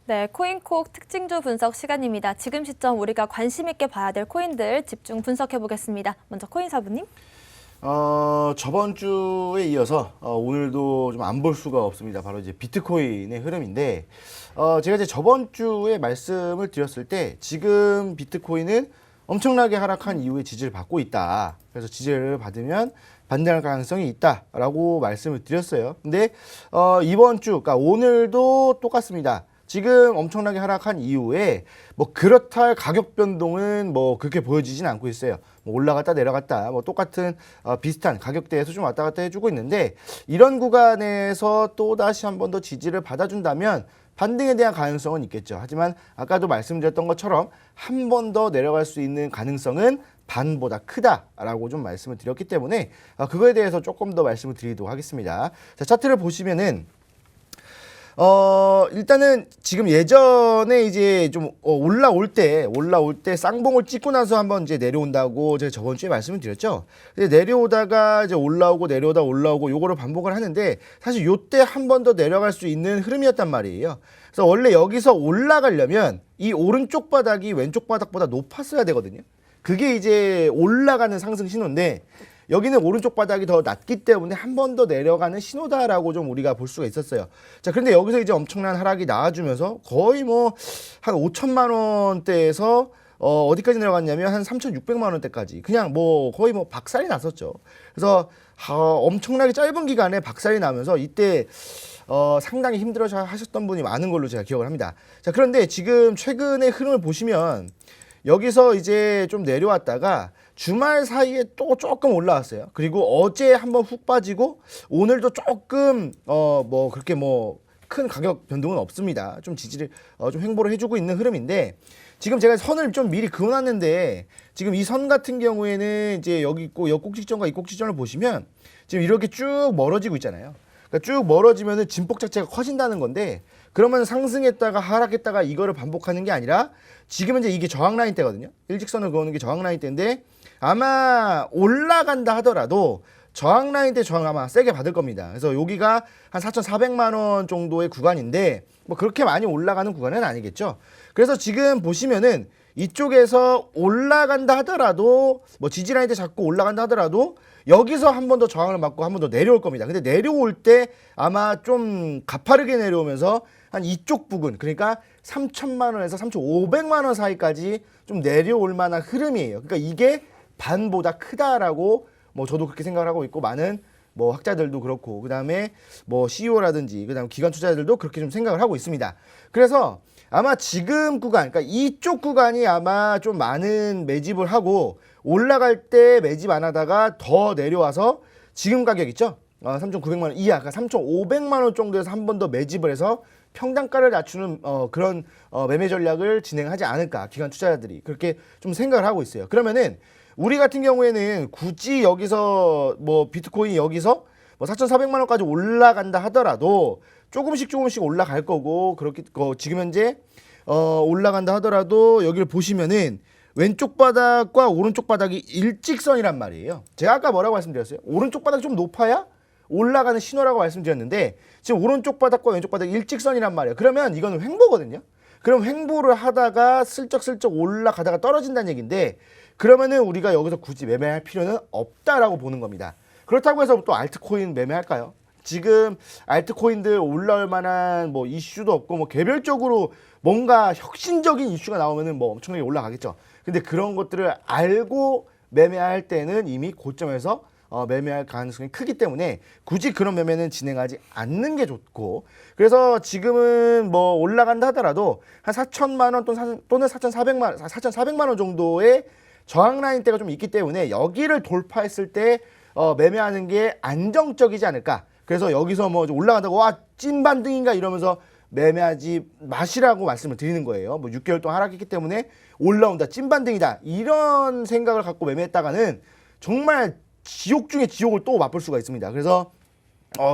네, 코인콕 특징주 분석 시간입니다. 지금 시점 우리가 관심 있게 봐야 될 코인들 집중 분석해 보겠습니다. 먼저 코인사부님. 저번 주에 이어서 오늘도 좀 안 볼 수가 없습니다. 바로 이제 비트코인의 흐름인데, 제가 이제 저번 주에 말씀을 드렸을 때 지금 비트코인은 엄청나게 하락한 이후에 지지를 받고 있다. 그래서 지지를 받으면 반등할 가능성이 있다라고 말씀을 드렸어요. 근데 이번 주, 그러니까 오늘도 똑같습니다. 지금 엄청나게 하락한 이후에 뭐 그렇다 할 가격 변동은 뭐 그렇게 보여지진 않고 있어요. 뭐 올라갔다 내려갔다 뭐 똑같은 비슷한 가격대에서 좀 왔다 갔다 해주고 있는데, 이런 구간에서 또 다시 한 번 더 지지를 받아준다면 반등에 대한 가능성은 있겠죠. 하지만 아까도 말씀드렸던 것처럼 한 번 더 내려갈 수 있는 가능성은 반보다 크다라고 좀 말씀을 드렸기 때문에 그거에 대해서 조금 더 말씀을 드리도록 하겠습니다. 자, 차트를 보시면은 일단은 지금 예전에 이제 좀 올라올 때 쌍봉을 찍고 나서 한번 이제 내려온다고 제가 저번 주에 말씀을 드렸죠. 내려오다가 이제 올라오고 요거를 반복을 하는데, 사실 요때 한 번 더 내려갈 수 있는 흐름이었단 말이에요. 그래서 원래 여기서 올라가려면 이 오른쪽 바닥이 왼쪽 바닥보다 높았어야 되거든요. 그게 이제 올라가는 상승 신호인데, 여기는 오른쪽 바닥이 더 낮기 때문에 한 번 더 내려가는 신호다라고 좀 우리가 볼 수가 있었어요. 자, 그런데 여기서 이제 엄청난 하락이 나와주면서 거의 뭐 한 5천만 원대에서 어디까지 내려갔냐면 한 3,600만 원대까지 그냥 뭐 거의 뭐 박살이 났었죠. 그래서 엄청나게 짧은 기간에 박살이 나면서 이때 상당히 힘들어 하셨던 분이 많은 걸로 제가 기억을 합니다. 자, 그런데 지금 최근의 흐름을 보시면 여기서 이제 좀 내려왔다가 주말 사이에 또 조금 올라왔어요. 그리고 어제 한번 훅 빠지고 오늘도 조금 뭐 그렇게 뭐 큰 가격 변동은 없습니다. 좀 지지를 좀 횡보를 해주고 있는 흐름인데, 지금 제가 선을 좀 미리 그어놨는데 지금 이 선 같은 경우에는 이제 여기 있고 여 꼭지점과 이 꼭지점을 보시면 지금 이렇게 쭉 멀어지고 있잖아요. 그러니까 쭉 멀어지면은 진폭 자체가 커진다는 건데, 그러면 상승했다가 하락했다가 이거를 반복하는 게 아니라 지금은 이제 이게 저항 라인 때거든요. 일직선을 그어는 게 저항 라인 때인데, 아마 올라간다 하더라도 저항 라인 때 저항 아마 세게 받을 겁니다. 그래서 여기가 한 4,400만 원 정도의 구간인데 뭐 그렇게 많이 올라가는 구간은 아니겠죠. 그래서 지금 보시면은 이쪽에서 올라간다 하더라도 뭐 지지 라인 때 잡고 올라간다 하더라도 여기서 한 번 더 저항을 맞고 한 번 더 내려올 겁니다. 근데 내려올 때 아마 좀 가파르게 내려오면서 한 이쪽 부근, 그러니까 3천만 원에서 3,500만 원 사이까지 좀 내려올 만한 흐름이에요. 그러니까 이게 반보다 크다라고 뭐 저도 그렇게 생각을 하고 있고, 많은 뭐 학자들도 그렇고 그다음에 뭐 CEO라든지 그다음 기관 투자자들도 그렇게 좀 생각을 하고 있습니다. 그래서 아마 지금 구간, 그러니까 이쪽 구간이 아마 좀 많은 매집을 하고 올라갈 때 매집 안 하다가 더 내려와서 지금 가격 있죠? 3,900만 원 이하, 그러니까 3,500만 원 정도에서 한 번 더 매집을 해서 평단가를 낮추는 그런 매매 전략을 진행하지 않을까, 기관 투자자들이 그렇게 좀 생각을 하고 있어요. 그러면은 우리 같은 경우에는 굳이 여기서 뭐 비트코인이 여기서 뭐 4,400만 원까지 올라간다 하더라도 조금씩 올라갈 거고, 그렇게 지금 현재 올라간다 하더라도 여기를 보시면은 왼쪽 바닥과 오른쪽 바닥이 일직선이란 말이에요. 제가 아까 뭐라고 말씀드렸어요? 오른쪽 바닥이 좀 높아야 올라가는 신호라고 말씀드렸는데, 지금 오른쪽 바닥과 왼쪽 바닥이 일직선이란 말이에요. 그러면 이거는 횡보거든요. 그럼 횡보를 하다가 슬쩍슬쩍 올라가다가 떨어진다는 얘기인데, 그러면은 우리가 여기서 굳이 매매할 필요는 없다라고 보는 겁니다. 그렇다고 해서 또 알트코인 매매할까요? 지금 알트코인들 올라올 만한 뭐 이슈도 없고, 뭐 개별적으로 뭔가 혁신적인 이슈가 나오면은 뭐 엄청나게 올라가겠죠. 근데 그런 것들을 알고 매매할 때는 이미 고점에서 매매할 가능성이 크기 때문에 굳이 그런 매매는 진행하지 않는 게 좋고, 그래서 지금은 뭐 올라간다 하더라도 한 4천만 원 또는 4,400만 원 정도의 저항 라인대가 좀 있기 때문에 여기를 돌파했을 때 매매하는 게 안정적이지 않을까. 그래서 여기서 뭐 올라간다고 와 찐반등인가 이러면서 매매하지 마시라고 말씀을 드리는 거예요. 뭐 6개월 동안 하락했기 때문에 올라온다, 찐반등이다, 이런 생각을 갖고 매매했다가는 정말 지옥 중에 지옥을 또 맛볼 수가 있습니다. 그래서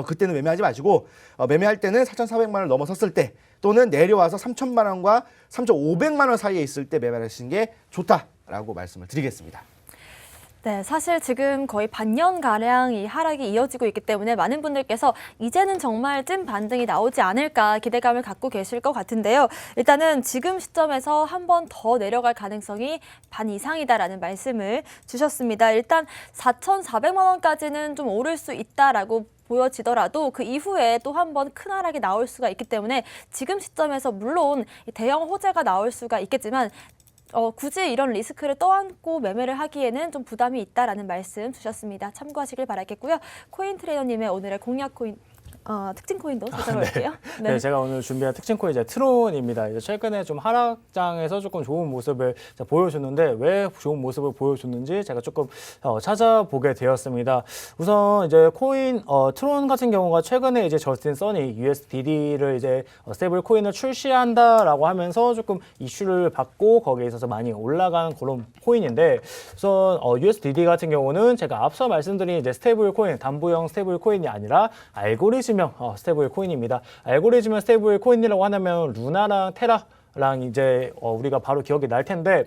그때는 매매하지 마시고 매매할 때는 4,400만 원을 넘어섰을 때 또는 내려와서 3천만 원과 3,500만 원 사이에 있을 때 매매하시는 게 좋다라고 말씀을 드리겠습니다. 네, 사실 지금 거의 반년가량 이 하락이 이어지고 있기 때문에 많은 분들께서 이제는 정말 찐 반등이 나오지 않을까 기대감을 갖고 계실 것 같은데요. 일단은 지금 시점에서 한 번 더 내려갈 가능성이 반 이상이다라는 말씀을 주셨습니다. 일단 4,400만 원까지는 좀 오를 수 있다라고 보여지더라도 그 이후에 또 한 번 큰 하락이 나올 수가 있기 때문에 지금 시점에서 물론 대형 호재가 나올 수가 있겠지만 굳이 이런 리스크를 떠안고 매매를 하기에는 좀 부담이 있다라는 말씀 주셨습니다. 참고하시길 바라겠고요. 코인 트레이너님의 오늘의 공략 코인, 특징 코인도 찾아볼게요. 네, 제가 오늘 준비한 특징 코인 이제 트론입니다. 이제 최근에 좀 하락장에서 조금 좋은 모습을 보여줬는데 왜 좋은 모습을 보여줬는지 제가 조금 찾아보게 되었습니다. 우선 이제 코인 트론 같은 경우가 최근에 이제 저스틴 선이 USDD를 이제 스테이블 코인을 출시한다라고 하면서 조금 이슈를 받고 거기에 있어서 많이 올라간 그런 코인인데 우선 USDD 같은 경우는 제가 앞서 말씀드린 이제 스테이블 코인, 담보형 스테이블 코인이 아니라 알고리즘형 스테이블 코인입니다. 알고리즘형 스테이블 코인이라고 하면 루나랑 테라랑 이제 우리가 바로 기억이 날 텐데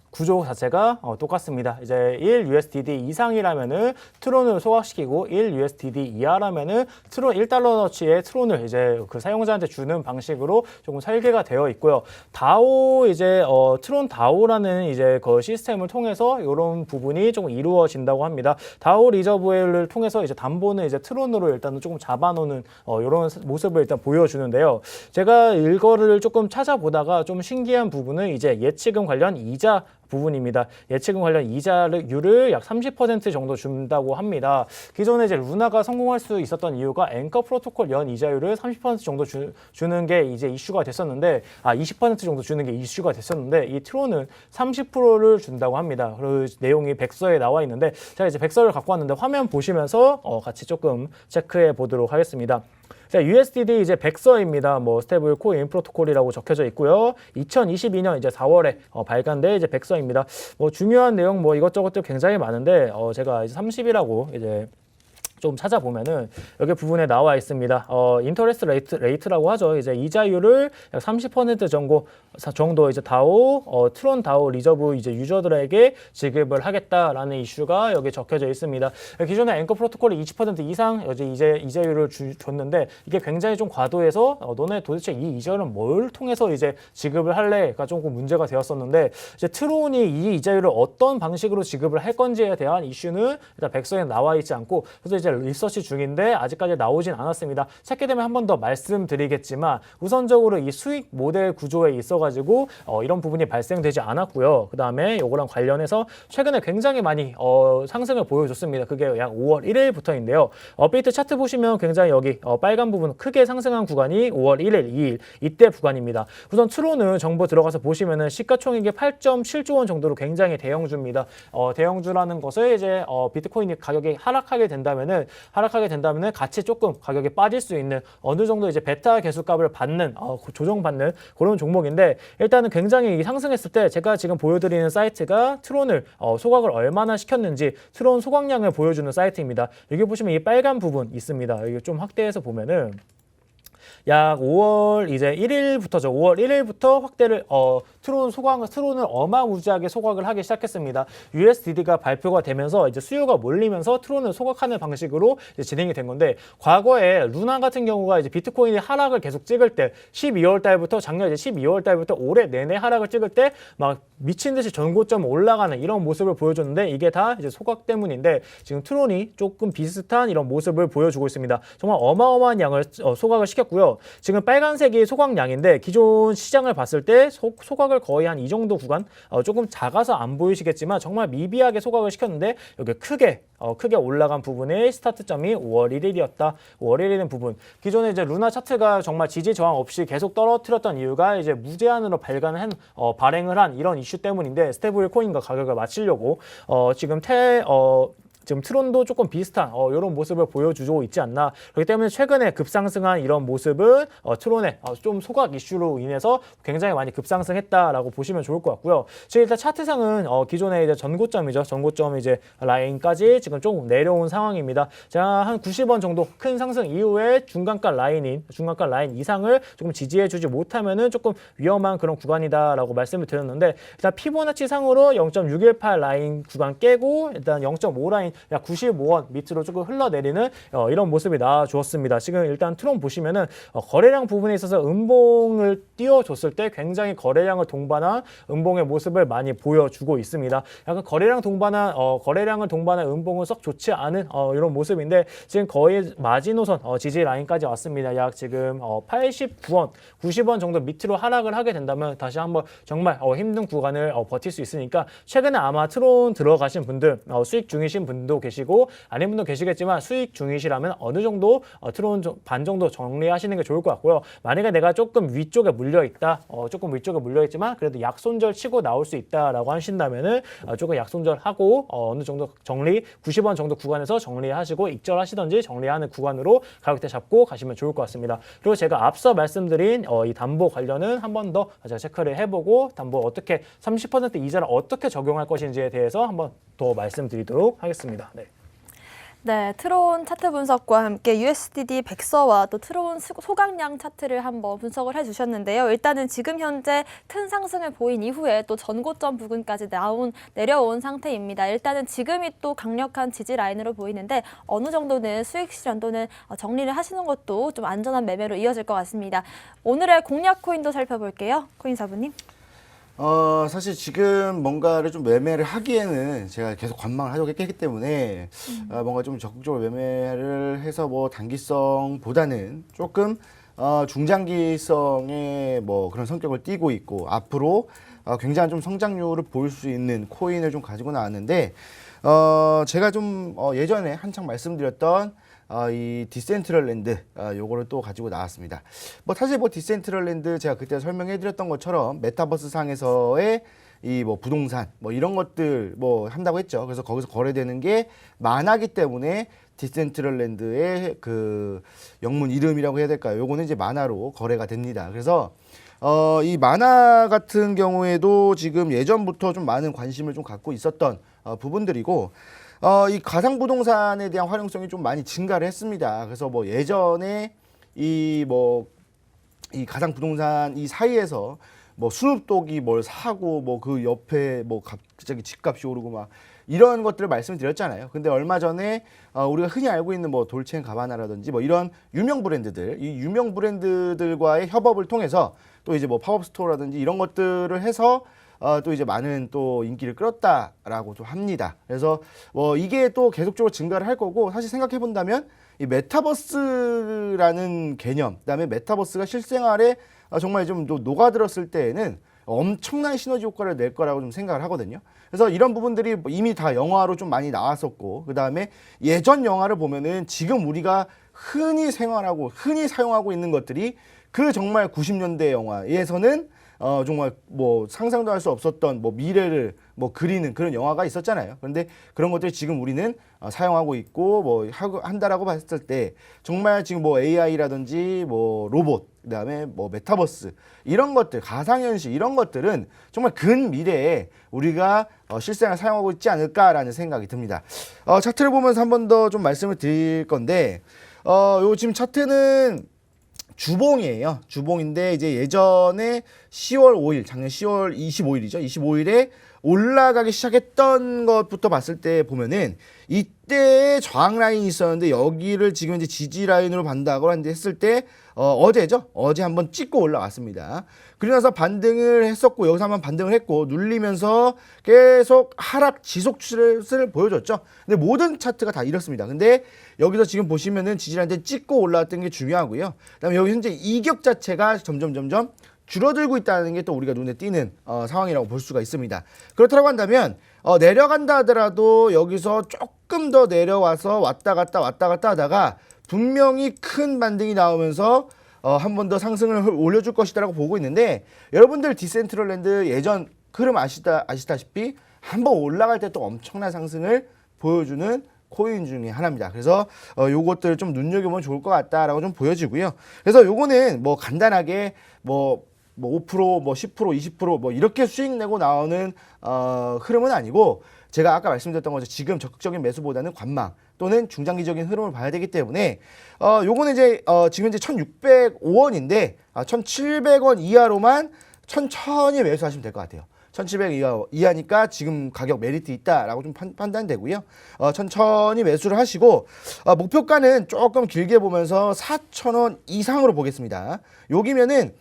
구조 자체가 똑같습니다. 이제 1USDD 이상이라면은 트론을 소각시키고 1USDD 이하라면은 트론 1달러어치의 트론을 이제 그 사용자한테 주는 방식으로 조금 설계가 되어 있고요. 다오 이제 트론 다오라는 이제 그 시스템을 통해서 이런 부분이 조금 이루어진다고 합니다. 다오 리저브를 통해서 이제 담보는 이제 트론으로 일단은 조금 잡아놓는 이런 모습을 일단 보여주는데요. 제가 이거를 조금 찾아보다가 좀 신기한 부분은 이제 예치금 관련 이자 부분입니다. 예치금 관련 이자율을 약 30% 정도 준다고 합니다. 기존에 이제 루나가 성공할 수 있었던 이유가 앵커 프로토콜 연 이자율을 30% 정도 주는 게 이제 이슈가 됐었는데 20% 정도 주는 게 이슈가 됐었는데 이 트론은 30%를 준다고 합니다. 그 내용이 백서에 나와 있는데 제가 이제 백서를 갖고 왔는데 화면 보시면서 같이 조금 체크해 보도록 하겠습니다. 자, USDD 이제 백서입니다. 뭐 스테이블 코인 프로토콜이라고 적혀져 있고요. 2022년 이제 4월에 발간된 이제 백서입니다. 뭐 중요한 내용 뭐 이것저것도 굉장히 많은데 제가 이제 30이라고 이제 좀 찾아보면은 여기 부분에 나와 있습니다. 인터레스트 레이트라고 하죠. 이제 이자율을 약 30% 정도 이제 다오 트론 다오 리저브 이제 유저들에게 지급을 하겠다라는 이슈가 여기 적혀져 있습니다. 기존에 앵커 프로토콜이 20% 이상 이제 이자율을 줬는데 이게 굉장히 좀 과도해서 너네 도대체 이 이자율은 뭘 통해서 이제 지급을 할래가 조금 문제가 되었었는데 이제 트론이 이 이자율을 어떤 방식으로 지급을 할 건지에 대한 이슈는 일단 백서에 나와 있지 않고 그래서 이제 리서치 중인데 아직까지 나오진 않았습니다. 찾게 되면 한 번 더 말씀드리겠지만 우선적으로 이 수익 모델 구조에 있어가지고 이런 부분이 발생되지 않았고요. 그 다음에 이거랑 관련해서 최근에 굉장히 많이 상승을 보여줬습니다. 그게 약 5월 1일부터인데요. 업비트 차트 보시면 굉장히 여기 빨간 부분 크게 상승한 구간이 5월 1일, 2일 이때 구간입니다. 우선 트론은 정보 들어가서 보시면은 시가총액이 8.7조 원 정도로 굉장히 대형주입니다. 대형주라는 것을 이제 비트코인이 가격이 하락하게 된다면은 같이 조금 가격이 빠질 수 있는 어느 정도 이제 베타 개수값을 받는 조정받는 그런 종목인데 일단은 굉장히 상승했을 때 제가 지금 보여드리는 사이트가 트론을 소각을 얼마나 시켰는지 트론 소각량을 보여주는 사이트입니다. 여기 보시면 이 빨간 부분 있습니다. 이게 좀 확대해서 보면은 약 5월 이제 1일부터죠. 5월 1일부터 확대를 트론을 어마무지하게 소각을 하기 시작했습니다. USDD가 발표가 되면서 이제 수요가 몰리면서 트론을 소각하는 방식으로 이제 진행이 된 건데 과거에 루나 같은 경우가 이제 비트코인이 하락을 계속 찍을 때 12월 달부터 작년 이제 12월 달부터 올해 내내 하락을 찍을 때 막 미친 듯이 전고점 올라가는 이런 모습을 보여줬는데 이게 다 이제 소각 때문인데 지금 트론이 조금 비슷한 이런 모습을 보여주고 있습니다. 정말 어마어마한 양을 소각을 시켰고요. 지금 빨간색이 소각량인데 기존 시장을 봤을 때 소각을 거의 한 이 정도 구간 조금 작아서 안 보이시겠지만 정말 미비하게 소각을 시켰는데 여기 크게 올라간 부분의 스타트점이 5월 1일이었다. 5월 1일인 부분. 기존에 이제 루나 차트가 정말 지지 저항 없이 계속 떨어뜨렸던 이유가 이제 무제한으로 발행을 한 이런 이슈 때문인데 스테이블 코인과 가격을 맞추려고 지금 지금 트론도 조금 비슷한 이런 모습을 보여주고 있지 않나. 그렇기 때문에 최근에 급상승한 이런 모습은 트론의 좀 소각 이슈로 인해서 굉장히 많이 급상승했다라고 보시면 좋을 것 같고요. 지금 일단 차트상은 기존의 이제 전고점이죠. 전고점 이제 라인까지 지금 조금 내려온 상황입니다. 제가 한 90원 정도 큰 상승 이후에 중간가 라인 이상을 조금 지지해주지 못하면은 조금 위험한 그런 구간이다라고 말씀을 드렸는데, 일단 피보나치 상으로 0.618 라인 구간 깨고 일단 0.5 라인 약 95원 밑으로 조금 흘러내리는 이런 모습이 나와주었습니다. 지금 일단 트론 보시면은 거래량 부분에 있어서 음봉을 띄워줬을 때 굉장히 거래량을 동반한 음봉의 모습을 많이 보여주고 있습니다. 약간 거래량을 동반한 음봉은 썩 좋지 않은 이런 모습인데, 지금 거의 마지노선 지지 라인까지 왔습니다. 약 지금 89원, 90원 정도 밑으로 하락을 하게 된다면 다시 한번 정말 힘든 구간을 버틸 수 있으니까, 최근에 아마 트론 들어가신 분들, 수익 중이신 분도 계시고 아닌 분도 계시겠지만 수익 중이시라면 어느 정도 트론 반 정도 정리하시는 게 좋을 것 같고요. 만약에 내가 조금 위쪽에 물려 있다, 조금 위쪽에 물려 있지만 그래도 약손절 치고 나올 수 있다라고 하신다면은 조금 약손절하고 어느 정도 정리, 90원 정도 구간에서 정리하시고 익절하시던지 정리하는 구간으로 가격대 잡고 가시면 좋을 것 같습니다. 그리고 제가 앞서 말씀드린 이 담보 관련은 한 번 더 제가 체크를 해보고 담보 어떻게 30% 이자를 어떻게 적용할 것인지에 대해서 한번 더 말씀드리도록 하겠습니다. 네. 네, 트론 차트 분석과 함께 USDD 백서와 또 트론 소각량 차트를 한번 분석을 해주셨는데요. 일단은 지금 현재 큰 상승을 보인 이후에 또 전고점 부근까지 내려온 상태입니다. 일단은 지금이 또 강력한 지지 라인으로 보이는데 어느 정도는 수익 실현 또는 정리를 하시는 것도 좀 안전한 매매로 이어질 것 같습니다. 오늘의 공략 코인도 살펴볼게요. 코인사부님. 사실 지금 뭔가를 좀 매매를 하기에는 제가 계속 관망을 하려고 했기 때문에 뭔가 좀 적극적으로 매매를 해서 뭐 단기성보다는 조금 중장기성의 뭐 그런 성격을 띠고 있고 앞으로 굉장한 좀 성장률을 보일 수 있는 코인을 좀 가지고 나왔는데, 제가 좀 예전에 한창 말씀드렸던 이 디센트럴랜드 요거를 또 가지고 나왔습니다. 뭐 사실 뭐 디센트럴랜드 제가 그때 설명해드렸던 것처럼 메타버스 상에서의 이 뭐 부동산 뭐 이런 것들 뭐 한다고 했죠. 그래서 거기서 거래되는 게 만화기 때문에 디센트럴랜드의 그 영문 이름이라고 해야 될까요? 요거는 이제 만화로 거래가 됩니다. 그래서 이 만화 같은 경우에도 지금 예전부터 좀 많은 관심을 좀 갖고 있었던 부분들이고, 이 가상부동산에 대한 활용성이 좀 많이 증가를 했습니다. 그래서 뭐 예전에 이 가상부동산 이 사이에서 뭐 스눕독이 뭘 사고 뭐 그 옆에 뭐 갑자기 집값이 오르고 막 이런 것들을 말씀드렸잖아요. 근데 얼마 전에 우리가 흔히 알고 있는 뭐 돌체앤가바나라든지 뭐 이런 유명 브랜드들, 이 유명 브랜드들과의 협업을 통해서 또 이제 뭐 팝업 스토어라든지 이런 것들을 해서 또 이제 많은 또 인기를 끌었다라고 또 합니다. 그래서 이게 또 계속적으로 증가를 할 거고, 사실 생각해 본다면 이 메타버스라는 개념, 그다음에 메타버스가 실생활에 정말 좀 녹아들었을 때에는 엄청난 시너지 효과를 낼 거라고 좀 생각을 하거든요. 그래서 이런 부분들이 이미 다 영화로 좀 많이 나왔었고, 그다음에 예전 영화를 보면은 지금 우리가 흔히 생활하고 흔히 사용하고 있는 것들이 그 정말 90년대 영화에서는 정말 뭐 상상도 할 수 없었던 뭐 미래를 뭐 그리는 그런 영화가 있었잖아요. 그런데 그런 것들이 지금 우리는 사용하고 있고 뭐 한다라고 봤을 때 정말 지금 뭐 AI라든지 뭐 로봇, 그다음에 뭐 메타버스 이런 것들, 가상현실 이런 것들은 정말 근미래에 우리가 실생활 사용하고 있지 않을까라는 생각이 듭니다. 차트를 보면서 한 번 더 좀 말씀을 드릴 건데, 요 지금 차트는 주봉이에요. 주봉인데 이제 예전에 10월 5일, 작년 10월 25일이죠. 25일에 올라가기 시작했던 것부터 봤을 때 보면은 이때 저항 라인이 있었는데 여기를 지금 이제 지지 라인으로 반다고 했을 때 어제죠. 어제 한번 찍고 올라왔습니다. 그러고 나서 반등을 했었고 여기서 한번 반등을 했고 눌리면서 계속 하락 지속 추세를 보여줬죠. 근데 모든 차트가 다 이렇습니다. 근데 여기서 지금 보시면은 지지 라인 찍고 올라왔던 게 중요하고요. 그다음에 여기 현재 이격 자체가 점점 줄어들고 있다는 게 또 우리가 눈에 띄는 상황이라고 볼 수가 있습니다. 그렇다고 한다면 내려간다 하더라도 여기서 조금 더 내려와서 왔다 갔다 하다가 분명히 큰 반등이 나오면서 한 번 더 상승을 올려줄 것이다라고 보고 있는데, 여러분들 디센트럴랜드 예전 흐름 아시다시피 한 번 올라갈 때 또 엄청난 상승을 보여주는 코인 중에 하나입니다. 그래서 요것들 좀 눈여겨보면 좋을 것 같다라고 좀 보여지고요. 그래서 요거는 뭐 간단하게 뭐 5%, 뭐 10%, 20% 뭐 이렇게 수익 내고 나오는 흐름은 아니고 제가 아까 말씀드렸던 것처럼 지금 적극적인 매수보다는 관망 또는 중장기적인 흐름을 봐야 되기 때문에 요거는 이제 지금 이제 1,605원인데 1,700원 이하로만 천천히 매수하시면 될 것 같아요. 1,700 이하니까 지금 가격 메리트 있다라고 좀 판단되고요. 천천히 매수를 하시고 목표가는 조금 길게 보면서 4,000원 이상으로 보겠습니다. 여기면은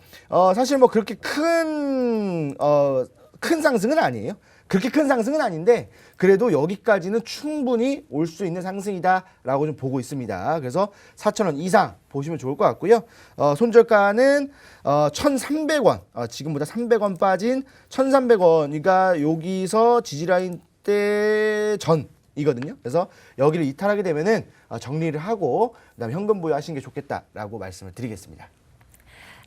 사실 뭐 그렇게 큰 상승은 아니에요. 그렇게 큰 상승은 아닌데 그래도 여기까지는 충분히 올 수 있는 상승이다라고 좀 보고 있습니다. 그래서 4,000원 이상 보시면 좋을 것 같고요. 손절가는 1,300원, 지금보다 300원 빠진 1,300원이니까 여기서 지지라인 때 전이거든요. 그래서 여기를 이탈하게 되면은 정리를 하고 그다음에 현금 보유하시는 게 좋겠다라고 말씀을 드리겠습니다.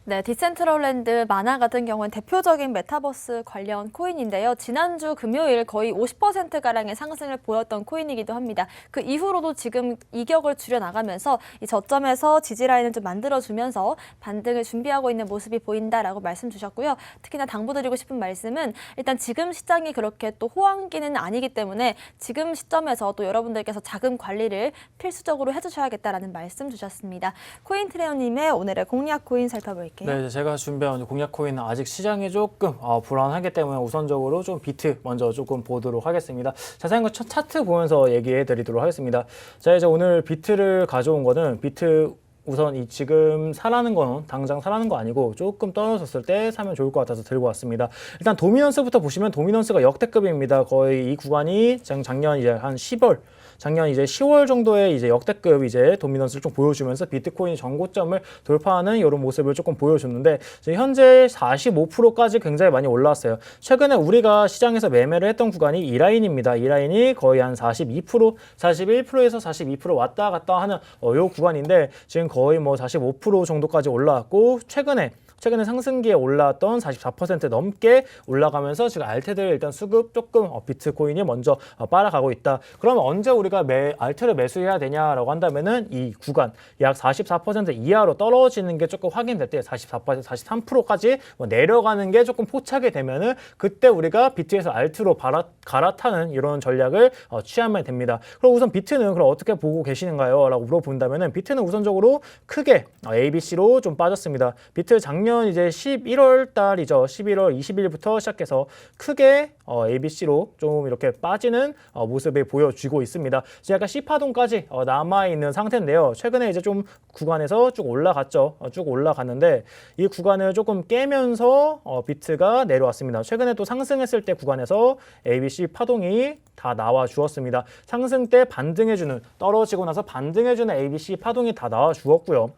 네, 디센트럴랜드 마나 같은 경우는 대표적인 메타버스 관련 코인인데요. 지난주 금요일 거의 50%가량의 상승을 보였던 코인이기도 합니다. 그 이후로도 지금 이격을 줄여나가면서 이 저점에서 지지라인을 좀 만들어주면서 반등을 준비하고 있는 모습이 보인다라고 말씀 주셨고요. 특히나 당부드리고 싶은 말씀은 일단 지금 시장이 그렇게 또 호황기는 아니기 때문에 지금 시점에서 또 여러분들께서 자금 관리를 필수적으로 해주셔야겠다라는 말씀 주셨습니다. 코인트레이너님의 오늘의 공략 코인 살펴볼게요. 네, 제가 준비한 공략 코인은 아직 시장이 조금 불안하기 때문에 우선적으로 좀 비트 먼저 조금 보도록 하겠습니다. 자세한 건 차트 보면서 얘기해 드리도록 하겠습니다. 자, 이제 오늘 비트를 가져온 거는 비트 우선 이 지금 사라는 거는 당장 사라는 거 아니고 조금 떨어졌을 때 사면 좋을 것 같아서 들고 왔습니다. 일단 도미넌스부터 보시면 도미넌스가 역대급입니다. 거의 이 구간이 작년 이제 한 10월 작년 이제 10월 정도에 이제 역대급 이제 도미넌스를 좀 보여주면서 비트코인이 전고점을 돌파하는 이런 모습을 조금 보여줬는데 현재 45%까지 굉장히 많이 올라왔어요. 최근에 우리가 시장에서 매매를 했던 구간이 이 라인입니다. 이 라인이 거의 한 42%, 41%에서 42% 왔다 갔다 하는 요 구간인데 지금 거의 뭐 45% 정도까지 올라왔고 최근에 상승기에 올라왔던 44% 넘게 올라가면서 지금 알트들 일단 수급 조금 비트코인이 먼저 빨아가고 있다. 그러면 언제 우리가 알트를 매수해야 되냐라고 한다면은 이 구간 약 44% 이하로 떨어지는 게 조금 확인될 때 44%, 43%까지 내려가는 게 조금 포착이 되면은 그때 우리가 비트에서 알트로 갈아타는 이런 전략을 취하면 됩니다. 그럼 우선 비트는 그럼 어떻게 보고 계시는가요? 라고 물어본다면은 비트는 우선적으로 크게 ABC로 좀 빠졌습니다. 비트 작년 이제 11월 달이죠. 11월 20일부터 시작해서 크게 ABC로 좀 이렇게 빠지는 모습을 보여주고 있습니다. 약간 C파동까지 남아있는 상태인데요. 최근에 이제 좀 구간에서 쭉 올라갔죠. 쭉 올라갔는데 이 구간을 조금 깨면서 비트가 내려왔습니다. 최근에 또 상승했을 때 구간에서 ABC 파동이 다 나와 주었습니다. 상승 때 반등해주는 떨어지고 나서 반등해주는 ABC 파동이 다 나와 주었고요.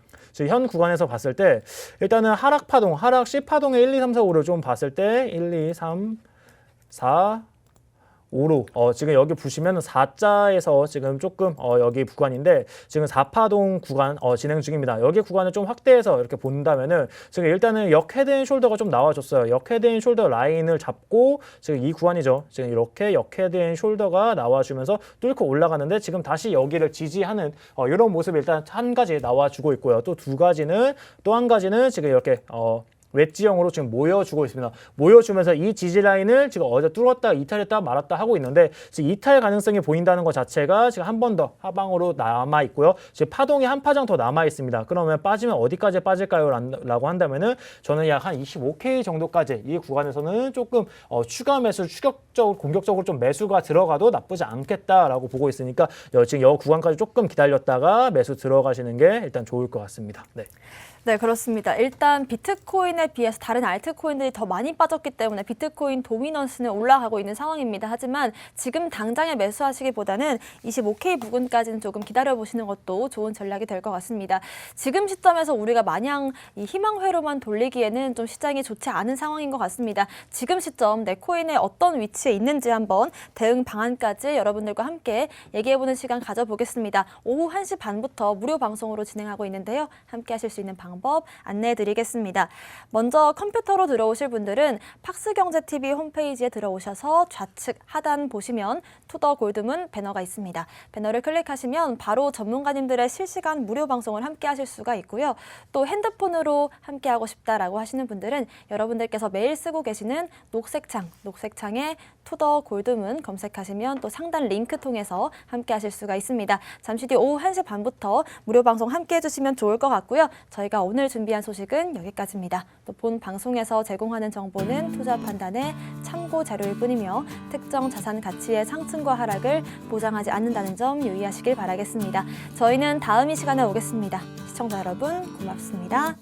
현 구간에서 봤을 때 일단은 하락 파동, 하락 C파동의 1, 2, 3, 4, 5를 좀 봤을 때 1, 2, 3, 4, 5로 지금 여기 보시면 4자에서 지금 조금 여기 구간인데 지금 4파동 구간 진행 중입니다. 여기 구간을 좀 확대해서 이렇게 본다면은 지금 일단은 역 헤드앤숄더가 좀 나와줬어요. 역 헤드앤숄더 라인을 잡고 지금 이 구간이죠. 지금 이렇게 역 헤드앤숄더가 나와주면서 뚫고 올라가는데 지금 다시 여기를 지지하는 이런 모습이 일단 한 가지 나와주고 있고요. 또 또 한 가지는 지금 이렇게 웨지형으로 지금 모여주고 있습니다. 모여주면서 이 지지 라인을 지금 어제 뚫었다 이탈했다 말았다 하고 있는데 지금 이탈 가능성이 보인다는 것 자체가 지금 한 번 더 하방으로 남아 있고요. 지금 파동이 한 파장 더 남아 있습니다. 그러면 빠지면 어디까지 빠질까요? 라고 한다면은 저는 약 한 25K 정도까지 이 구간에서는 조금 추가 매수 추격적으로 공격적으로 좀 매수가 들어가도 나쁘지 않겠다라고 보고 있으니까 지금 이 구간까지 조금 기다렸다가 매수 들어가시는 게 일단 좋을 것 같습니다. 네. 네, 그렇습니다. 일단 비트코인에 비해서 다른 알트코인들이 더 많이 빠졌기 때문에 비트코인 도미넌스는 올라가고 있는 상황입니다. 하지만 지금 당장에 매수하시기보다는 25K 부근까지는 조금 기다려보시는 것도 좋은 전략이 될 것 같습니다. 지금 시점에서 우리가 마냥 이 희망회로만 돌리기에는 좀 시장이 좋지 않은 상황인 것 같습니다. 지금 시점 내 코인에 어떤 위치에 있는지 한번 대응 방안까지 여러분들과 함께 얘기해보는 시간 가져보겠습니다. 오후 1시 반부터 무료 방송으로 진행하고 있는데요. 함께 하실 수 있는 방법 방법 안내해 드리겠습니다. 먼저 컴퓨터로 들어오실 분들은 팍스경제TV 홈페이지에 들어오셔서 좌측 하단 보시면 투더 골드문 배너가 있습니다. 배너를 클릭하시면 바로 전문가님들의 실시간 무료 방송을 함께 하실 수가 있고요. 또 핸드폰으로 함께 하고 싶다라고 하시는 분들은 여러분들께서 매일 쓰고 계시는 녹색창에 투더 골드문 검색하시면 또 상단 링크 통해서 함께 하실 수가 있습니다. 잠시 뒤 오후 1시 반부터 무료 방송 함께 해주시면 좋을 것 같고요. 저희가 오늘 준비한 소식은 여기까지입니다. 또 본 방송에서 제공하는 정보는 투자 판단의 참고 자료일 뿐이며 특정 자산 가치의 상승과 하락을 보장하지 않는다는 점 유의하시길 바라겠습니다. 저희는 다음 이 시간에 오겠습니다. 시청자 여러분 고맙습니다.